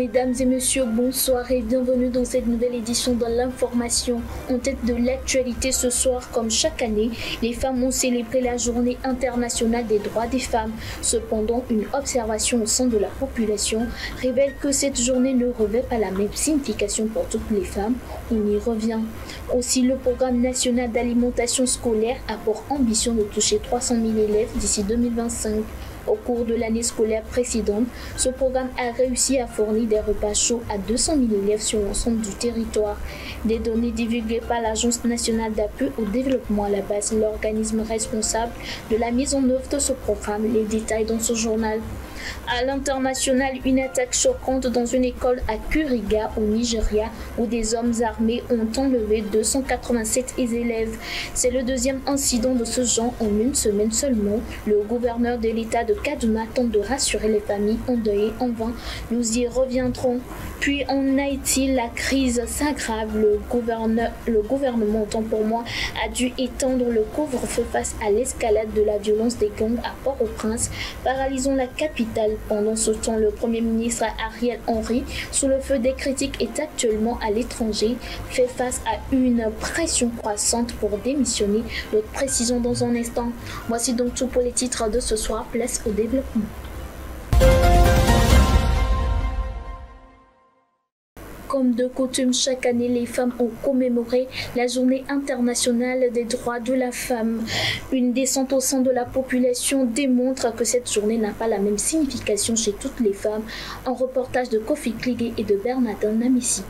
Mesdames et messieurs, bonsoir et bienvenue dans cette nouvelle édition de l'information. En tête de l'actualité ce soir, comme chaque année, les femmes ont célébré la journée internationale des droits des femmes. Cependant, une observation au sein de la population révèle que cette journée ne revêt pas la même signification pour toutes les femmes. On y revient. Aussi, le programme national d'alimentation scolaire a pour ambition de toucher 300 000 élèves d'ici 2025. Au cours de l'année scolaire précédente, ce programme a réussi à fournir des repas chauds à 200 000 élèves sur l'ensemble du territoire. Des données divulguées par l'Agence nationale d'appui au développement à la base, l'organisme responsable de la mise en œuvre de ce programme, les détails dans ce journal. À l'international, une attaque choquante dans une école à Kuriga au Nigeria où des hommes armés ont enlevé 287 élèves. C'est le deuxième incident de ce genre en une semaine seulement. Le gouverneur de l'état de Kaduna tente de rassurer les familles endeuillées en vain. Nous y reviendrons. Puis en Haïti, la crise s'aggrave. Le gouvernement, autant pour moi, a dû étendre le couvre-feu face à l'escalade de la violence des gangs à Port-au-Prince, paralysant la capitale. Pendant ce temps, le Premier ministre Ariel Henry, sous le feu des critiques, est actuellement à l'étranger, fait face à une pression croissante pour démissionner. D'autres précisions dans un instant. Voici donc tout pour les titres de ce soir. Place au développement. Comme de coutume, chaque année, les femmes ont commémoré la journée internationale des droits de la femme. Une descente au sein de la population démontre que cette journée n'a pas la même signification chez toutes les femmes. Un reportage de Kofi Kligé et de Bernardin Namissi.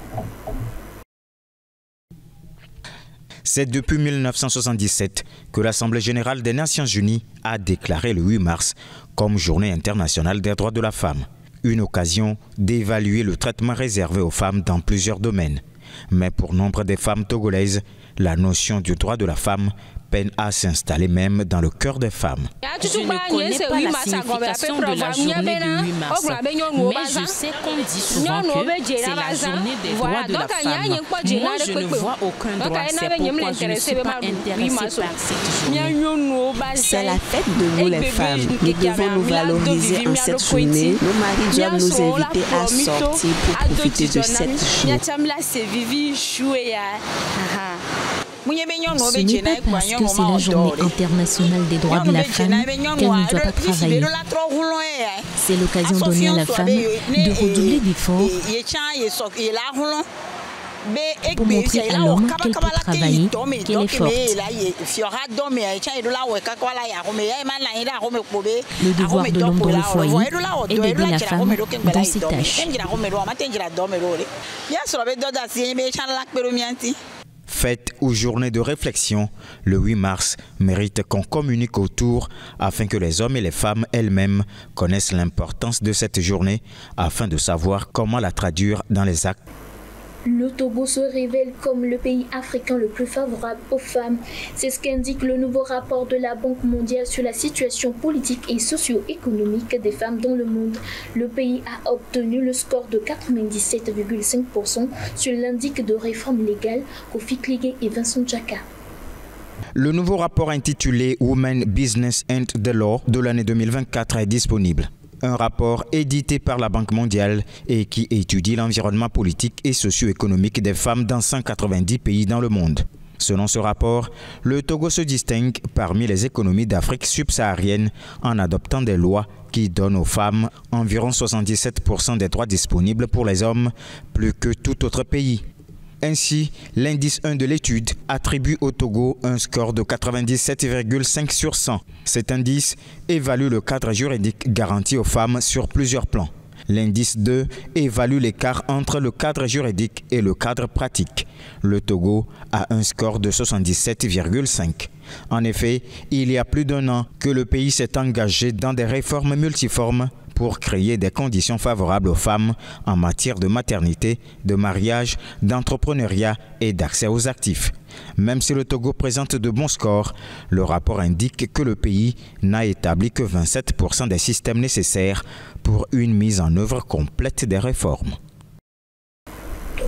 C'est depuis 1977 que l'Assemblée générale des Nations unies a déclaré le 8 mars comme journée internationale des droits de la femme. Une occasion d'évaluer le traitement réservé aux femmes dans plusieurs domaines. Mais pour nombre des femmes togolaises, la notion du droit de la femme peine à s'installer même dans le cœur des femmes. Je ne connais pas la signification de la journée du 8 mars, mais je sais qu'on dit souvent que c'est la journée des droits de la femme. Moi, je ne vois aucun droit, c'est pourquoi je ne suis pas intéressée par cette journée. C'est la fête de nous les femmes. Nous devons nous valoriser en cette journée. Nos maris doivent nous inviter à sortir pour profiter de cette journée. Ce n'est pas parce que c'est la journée internationale des droits de la femme qu'elle ne doit pas travailler. C'est l'occasion donnée à la femme de redoubler d'efforts pour montrer à l'homme qu'elle peut travailler, qu'elle est forte. Le devoir de l'homme dans le foyer est d'aider la femme dans ses tâches. Fête ou journée de réflexion, le 8 mars mérite qu'on communique autour afin que les hommes et les femmes elles-mêmes connaissent l'importance de cette journée afin de savoir comment la traduire dans les actes. Le Togo se révèle comme le pays africain le plus favorable aux femmes. C'est ce qu'indique le nouveau rapport de la Banque mondiale sur la situation politique et socio-économique des femmes dans le monde. Le pays a obtenu le score de 97,5% sur l'indice de réforme légale. Kofi Kligé et Vincent Djaka. Le nouveau rapport intitulé Women, Business and the Law de l'année 2024 est disponible. Un rapport édité par la Banque mondiale et qui étudie l'environnement politique et socio-économique des femmes dans 190 pays dans le monde. Selon ce rapport, le Togo se distingue parmi les économies d'Afrique subsaharienne en adoptant des lois qui donnent aux femmes environ 77% des droits disponibles pour les hommes, plus que tout autre pays. Ainsi, l'indice 1 de l'étude attribue au Togo un score de 97,5 sur 100. Cet indice évalue le cadre juridique garanti aux femmes sur plusieurs plans. L'indice 2 évalue l'écart entre le cadre juridique et le cadre pratique. Le Togo a un score de 77,5. En effet, il y a plus d'1 an que le pays s'est engagé dans des réformes multiformes pour créer des conditions favorables aux femmes en matière de maternité, de mariage, d'entrepreneuriat et d'accès aux actifs. Même si le Togo présente de bons scores, le rapport indique que le pays n'a établi que 27% des systèmes nécessaires pour une mise en œuvre complète des réformes.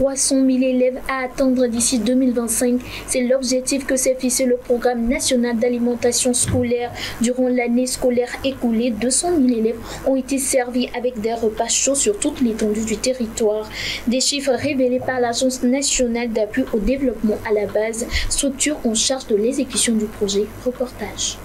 300 000 élèves à attendre d'ici 2025. C'est l'objectif que s'est fixé le programme national d'alimentation scolaire. Durant l'année scolaire écoulée, 200 000 élèves ont été servis avec des repas chauds sur toute l'étendue du territoire. Des chiffres révélés par l'Agence nationale d'appui au développement à la base, structure en charge de l'exécution du projet. Reportage.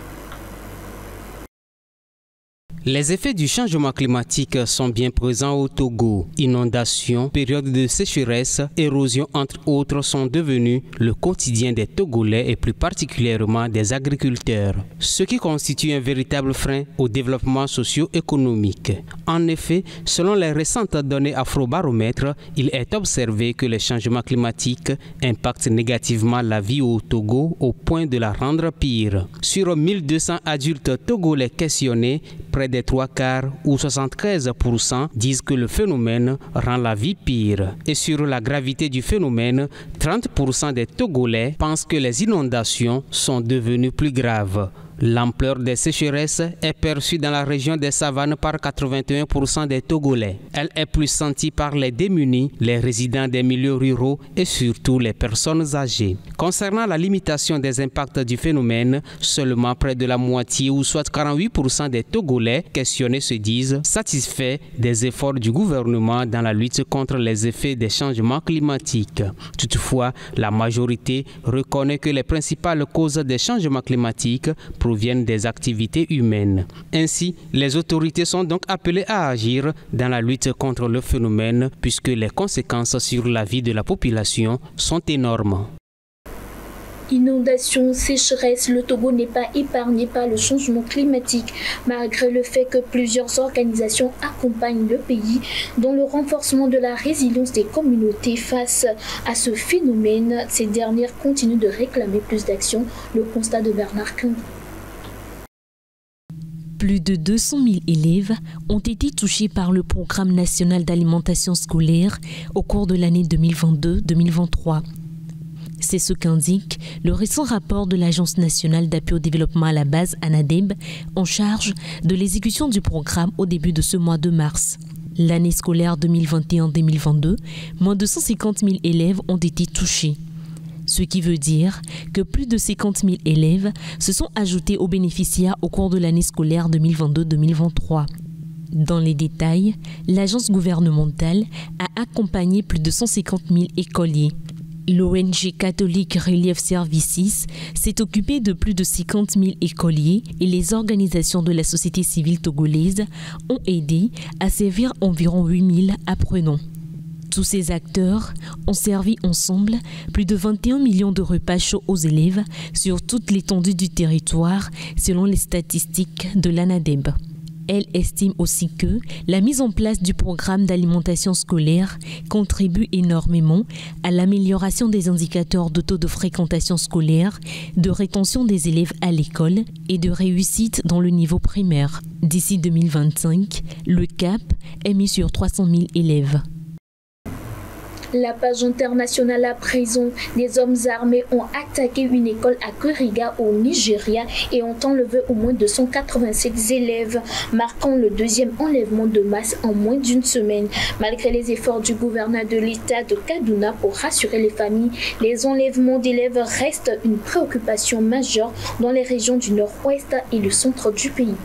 Les effets du changement climatique sont bien présents au Togo. Inondations, périodes de sécheresse, érosion entre autres sont devenus le quotidien des Togolais et plus particulièrement des agriculteurs, ce qui constitue un véritable frein au développement socio-économique. En effet, selon les récentes données Afrobaromètre, il est observé que les changements climatiques impactent négativement la vie au Togo au point de la rendre pire. Sur 1200 adultes togolais questionnés, près des 3/4 ou 73% disent que le phénomène rend la vie pire. Et sur la gravité du phénomène, 30% des Togolais pensent que les inondations sont devenues plus graves. L'ampleur des sécheresses est perçue dans la région des savanes par 81% des Togolais. Elle est plus sentie par les démunis, les résidents des milieux ruraux et surtout les personnes âgées. Concernant la limitation des impacts du phénomène, seulement près de la moitié ou soit 48% des Togolais questionnés se disent satisfaits des efforts du gouvernement dans la lutte contre les effets des changements climatiques. Toutefois, la majorité reconnaît que les principales causes des changements climatiques proviennent des activités humaines. Ainsi, les autorités sont donc appelées à agir dans la lutte contre le phénomène puisque les conséquences sur la vie de la population sont énormes. Inondations, sécheresse, le Togo n'est pas épargné par le changement climatique, malgré le fait que plusieurs organisations accompagnent le pays dans le renforcement de la résilience des communautés face à ce phénomène. Ces dernières continuent de réclamer plus d'action. Le constat de Bernard Quint. Plus de 200 000 élèves ont été touchés par le programme national d'alimentation scolaire au cours de l'année 2022-2023. C'est ce qu'indique le récent rapport de l'Agence nationale d'appui au développement à la base, ANADEB, en charge de l'exécution du programme au début de ce mois de mars. L'année scolaire 2021-2022, moins de 150 000 élèves ont été touchés. Ce qui veut dire que plus de 50 000 élèves se sont ajoutés aux bénéficiaires au cours de l'année scolaire 2022-2023. Dans les détails, l'agence gouvernementale a accompagné plus de 150 000 écoliers. L'ONG catholique Relief Services s'est occupée de plus de 50 000 écoliers et les organisations de la société civile togolaise ont aidé à servir environ 8 000 apprenants. Tous ces acteurs ont servi ensemble plus de 21 millions de repas chauds aux élèves sur toute l'étendue du territoire, selon les statistiques de l'ANADEB. Elle estime aussi que la mise en place du programme d'alimentation scolaire contribue énormément à l'amélioration des indicateurs de taux de fréquentation scolaire, de rétention des élèves à l'école et de réussite dans le niveau primaire. D'ici 2025, le cap est mis sur 300 000 élèves. La page internationale à présent, des hommes armés ont attaqué une école à Kuriga au Nigeria et ont enlevé au moins 287 élèves, marquant le deuxième enlèvement de masse en moins d'une semaine. Malgré les efforts du gouverneur de l'État de Kaduna pour rassurer les familles, les enlèvements d'élèves restent une préoccupation majeure dans les régions du nord-ouest et le centre du pays.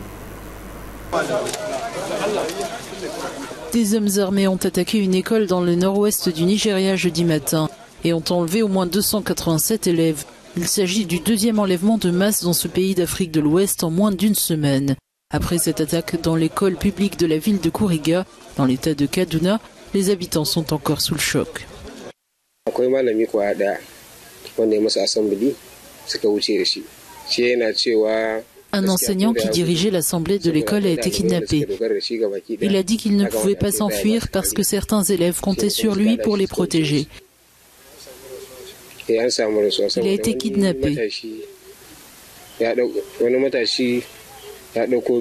Des hommes armés ont attaqué une école dans le nord-ouest du Nigeria jeudi matin et ont enlevé au moins 287 élèves. Il s'agit du deuxième enlèvement de masse dans ce pays d'Afrique de l'Ouest en moins d'une semaine. Après cette attaque dans l'école publique de la ville de Kuriga, dans l'état de Kaduna, les habitants sont encore sous le choc. Un enseignant qui dirigeait l'assemblée de l'école a été kidnappé. Il a dit qu'il ne pouvait pas s'enfuir parce que certains élèves comptaient sur lui pour les protéger. Il a été kidnappé.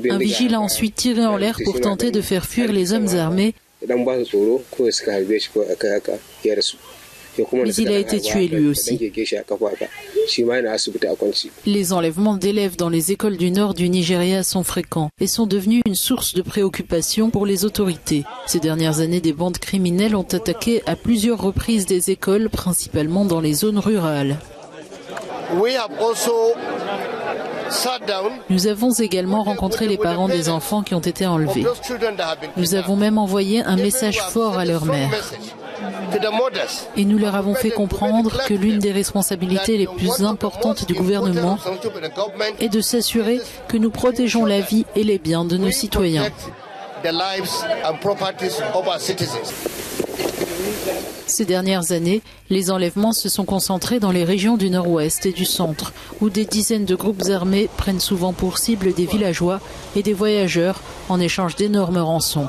Un vigile a ensuite tiré en l'air pour tenter de faire fuir les hommes armés. mais il a été tué lui aussi. Les enlèvements d'élèves dans les écoles du nord du Nigeria sont fréquents et sont devenus une source de préoccupation pour les autorités. Ces dernières années, des bandes criminelles ont attaqué à plusieurs reprises des écoles, principalement dans les zones rurales. Nous avons également rencontré les parents des enfants qui ont été enlevés. Nous avons même envoyé un message fort à leur mère. Et nous leur avons fait comprendre que l'une des responsabilités les plus importantes du gouvernement est de s'assurer que nous protégeons la vie et les biens de nos citoyens. Ces dernières années, les enlèvements se sont concentrés dans les régions du nord-ouest et du centre, où des dizaines de groupes armés prennent souvent pour cible des villageois et des voyageurs en échange d'énormes rançons.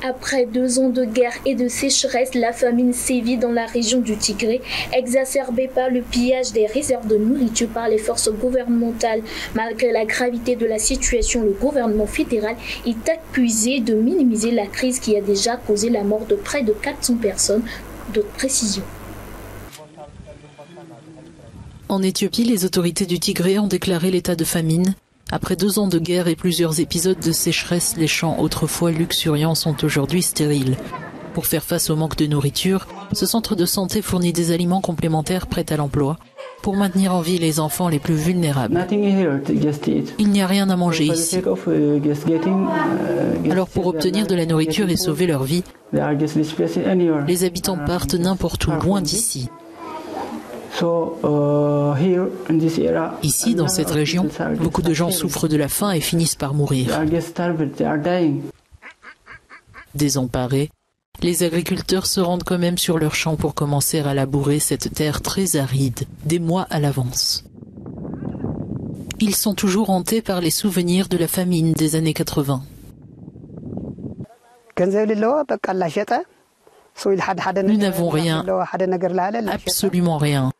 Après 2 ans de guerre et de sécheresse, la famine sévit dans la région du Tigré, exacerbée par le pillage des réserves de nourriture par les forces gouvernementales. Malgré la gravité de la situation, le gouvernement fédéral est accusé de minimiser la crise qui a déjà causé la mort de près de 400 personnes. D'autres précisions. En Éthiopie, les autorités du Tigré ont déclaré l'état de famine. Après 2 ans de guerre et plusieurs épisodes de sécheresse, les champs autrefois luxuriants sont aujourd'hui stériles. Pour faire face au manque de nourriture, ce centre de santé fournit des aliments complémentaires prêts à l'emploi pour maintenir en vie les enfants les plus vulnérables. Il n'y a rien à manger ici. Alors pour obtenir de la nourriture et sauver leur vie, les habitants partent n'importe où, loin d'ici. Ici, dans cette région, beaucoup de gens souffrent de la faim et finissent par mourir. Désemparés, les agriculteurs se rendent quand même sur leurs champs pour commencer à labourer cette terre très aride, des mois à l'avance. Ils sont toujours hantés par les souvenirs de la famine des années 80. Nous n'avons rien, absolument rien.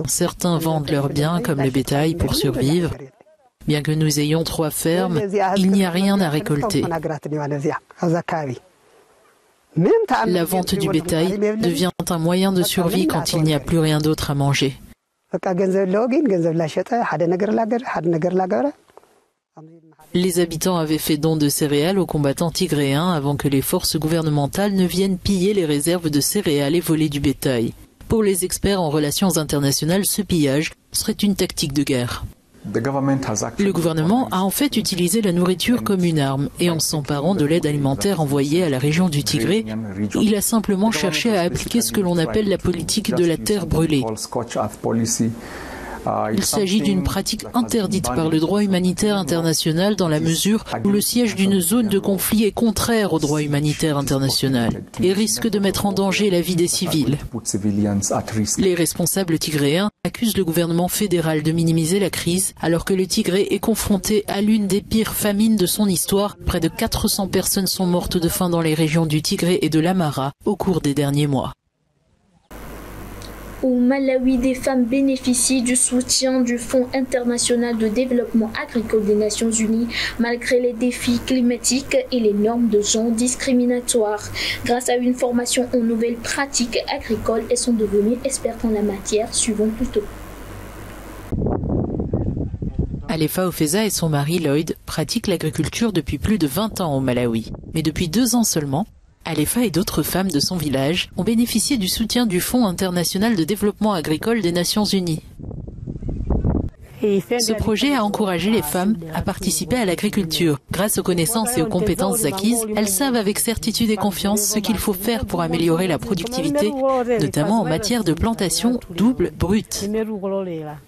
Certains vendent leurs biens comme le bétail pour survivre. Bien que nous ayons 3 fermes, il n'y a rien à récolter. La vente du bétail devient un moyen de survie quand il n'y a plus rien d'autre à manger. Les habitants avaient fait don de céréales aux combattants tigréens avant que les forces gouvernementales ne viennent piller les réserves de céréales et voler du bétail. Pour les experts en relations internationales, ce pillage serait une tactique de guerre. Le gouvernement a en fait utilisé la nourriture comme une arme et en s'emparant de l'aide alimentaire envoyée à la région du Tigré, il a simplement cherché à appliquer ce que l'on appelle la politique de la terre brûlée. Il s'agit d'une pratique interdite par le droit humanitaire international dans la mesure où le siège d'une zone de conflit est contraire au droit humanitaire international et risque de mettre en danger la vie des civils. Les responsables tigréens accusent le gouvernement fédéral de minimiser la crise alors que le Tigré est confronté à l'une des pires famines de son histoire. Près de 400 personnes sont mortes de faim dans les régions du Tigré et de l'Amara au cours des derniers mois. Au Malawi, des femmes bénéficient du soutien du Fonds international de développement agricole des Nations Unies, malgré les défis climatiques et les normes de genre discriminatoires. Grâce à une formation aux nouvelles pratiques agricoles, elles sont devenues expertes en la matière. Suivons plutôt. Alefa Ofeza et son mari Lloyd pratiquent l'agriculture depuis plus de 20 ans au Malawi. Mais depuis 2 ans seulement, Alefa et d'autres femmes de son village ont bénéficié du soutien du Fonds international de développement agricole des Nations Unies. Ce projet a encouragé les femmes à participer à l'agriculture. Grâce aux connaissances et aux compétences acquises, elles savent avec certitude et confiance ce qu'il faut faire pour améliorer la productivité, notamment en matière de plantation double brute.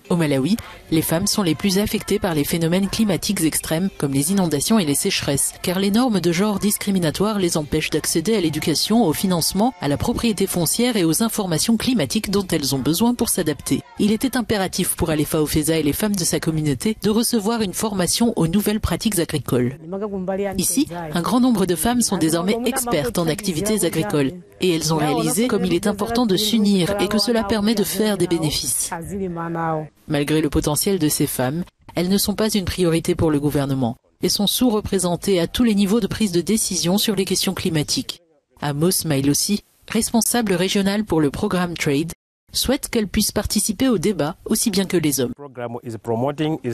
Au Malawi, les femmes sont les plus affectées par les phénomènes climatiques extrêmes comme les inondations et les sécheresses, car les normes de genre discriminatoires les empêchent d'accéder à l'éducation, au financement, à la propriété foncière et aux informations climatiques dont elles ont besoin pour s'adapter. Il était impératif pour Alefa Ofeza et les femmes de sa communauté de recevoir une formation aux nouvelles pratiques agricoles. Ici, un grand nombre de femmes sont désormais expertes en activités agricoles et elles ont réalisé comme il est important de s'unir et que cela permet de faire des bénéfices. Malgré le potentiel de ces femmes, elles ne sont pas une priorité pour le gouvernement et sont sous-représentées à tous les niveaux de prise de décision sur les questions climatiques. Amos Mailossi, responsable régional pour le programme Trade, souhaite qu'elle puisse participer au débat aussi bien que les hommes.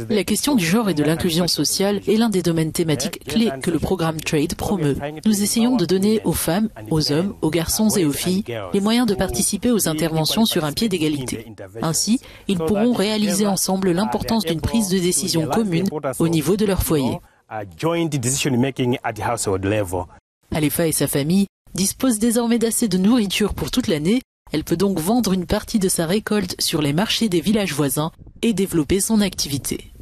La question du genre et de l'inclusion sociale est l'un des domaines thématiques clés que le programme Trade promeut. Nous essayons de donner aux femmes, aux hommes, aux garçons et aux filles les moyens de participer aux interventions sur un pied d'égalité. Ainsi, ils pourront réaliser ensemble l'importance d'une prise de décision commune au niveau de leur foyer. Alefa et sa famille disposent désormais d'assez de nourriture pour toute l'année. Elle peut donc vendre une partie de sa récolte sur les marchés des villages voisins et développer son activité.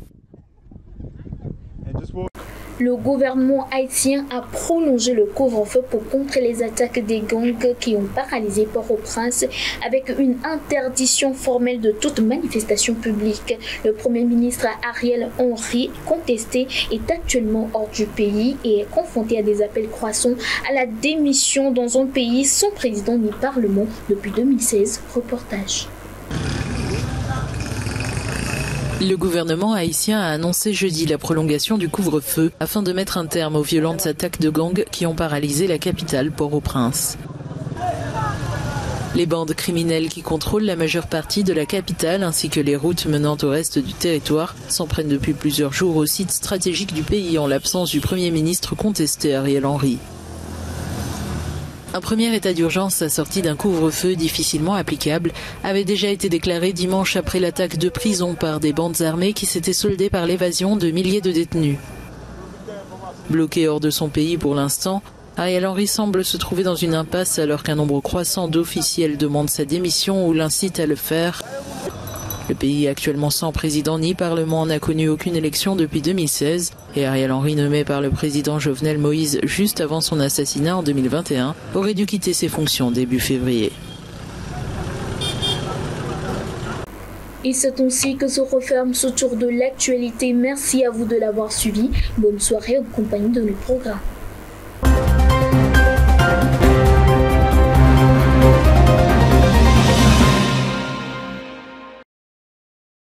Le gouvernement haïtien a prolongé le couvre-feu pour contrer les attaques des gangs qui ont paralysé Port-au-Prince avec une interdiction formelle de toute manifestation publique. Le Premier ministre Ariel Henry, contesté, est actuellement hors du pays et est confronté à des appels croissants à la démission dans un pays sans président ni parlement depuis 2016. Reportage. Le gouvernement haïtien a annoncé jeudi la prolongation du couvre-feu afin de mettre un terme aux violentes attaques de gangs qui ont paralysé la capitale Port-au-Prince. Les bandes criminelles qui contrôlent la majeure partie de la capitale ainsi que les routes menant au reste du territoire s'en prennent depuis plusieurs jours au site stratégique du pays en l'absence du Premier ministre contesté Ariel Henry. Un premier état d'urgence assorti d'un couvre-feu difficilement applicable avait déjà été déclaré dimanche après l'attaque de prison par des bandes armées qui s'étaient soldées par l'évasion de milliers de détenus. Bloqué hors de son pays pour l'instant, Ariel Henry semble se trouver dans une impasse alors qu'un nombre croissant d'officiels demandent sa démission ou l'incitent à le faire. Le pays actuellement sans président ni parlement n'a connu aucune élection depuis 2016 et Ariel Henry, nommé par le président Jovenel Moïse juste avant son assassinat en 2021, aurait dû quitter ses fonctions début février. Et c'est ainsi que se referme ce tour de l'actualité. Merci à vous de l'avoir suivi. Bonne soirée en compagnie de nos programmes.